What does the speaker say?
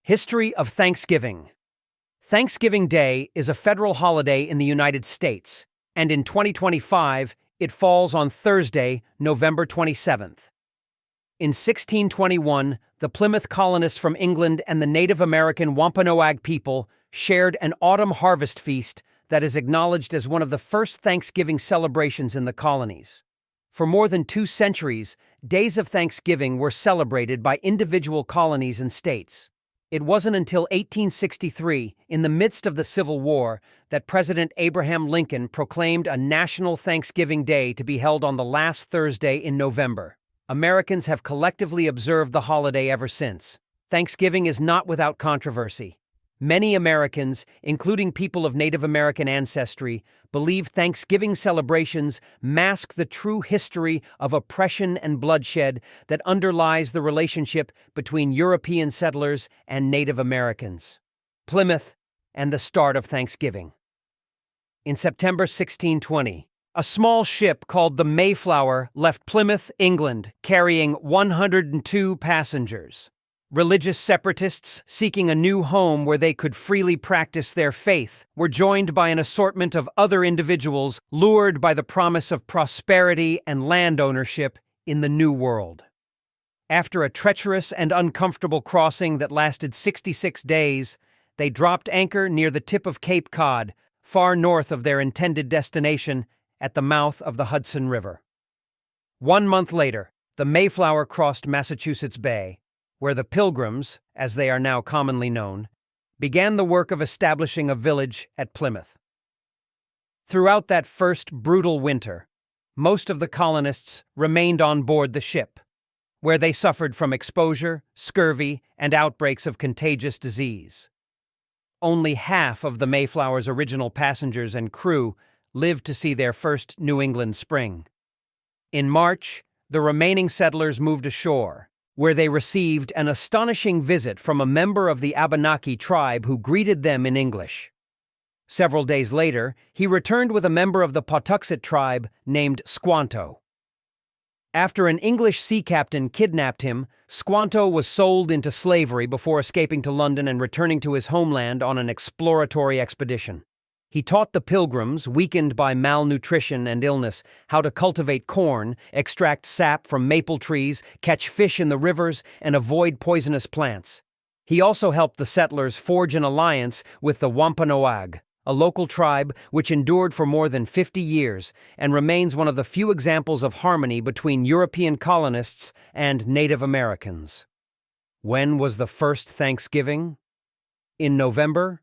History of Thanksgiving. Thanksgiving Day is a federal holiday in the United States, and in 2025, it falls on Thursday, November 27th. In 1621, the Plymouth colonists from England and the Native American Wampanoag people shared an autumn harvest feast that is acknowledged as one of the first Thanksgiving celebrations in the colonies. For more than 2 centuries, days of Thanksgiving were celebrated by individual colonies and states. It wasn't until 1863, in the midst of the Civil War, that President Abraham Lincoln proclaimed a national Thanksgiving Day to be held on the last Thursday in November. Americans have collectively observed the holiday ever since. Thanksgiving is not without controversy. Many Americans, including people of Native American ancestry, believe Thanksgiving celebrations mask the true history of oppression and bloodshed that underlies the relationship between European settlers and Native Americans. Plymouth and the start of Thanksgiving. In September 1620, a small ship called the Mayflower left Plymouth, England, carrying 102 passengers. Religious separatists seeking a new home where they could freely practice their faith were joined by an assortment of other individuals lured by the promise of prosperity and land ownership in the New World. After a treacherous and uncomfortable crossing that lasted 66 days, they dropped anchor near the tip of Cape Cod, far north of their intended destination at the mouth of the Hudson River. 1 month later, the Mayflower crossed Massachusetts Bay, where the Pilgrims, as they are now commonly known, began the work of establishing a village at Plymouth. Throughout that first brutal winter, most of the colonists remained on board the ship, where they suffered from exposure, scurvy, and outbreaks of contagious disease. Only half of the Mayflower's original passengers and crew lived to see their first New England spring. In March, the remaining settlers moved ashore, where they received an astonishing visit from a member of the Abenaki tribe who greeted them in English. Several days later, he returned with a member of the Patuxet tribe named Squanto. After an English sea captain kidnapped him, Squanto was sold into slavery before escaping to London and returning to his homeland on an exploratory expedition. He taught the Pilgrims, weakened by malnutrition and illness, how to cultivate corn, extract sap from maple trees, catch fish in the rivers, and avoid poisonous plants. He also helped the settlers forge an alliance with the Wampanoag, a local tribe which endured for more than 50 years and remains one of the few examples of harmony between European colonists and Native Americans. When was the first Thanksgiving? In November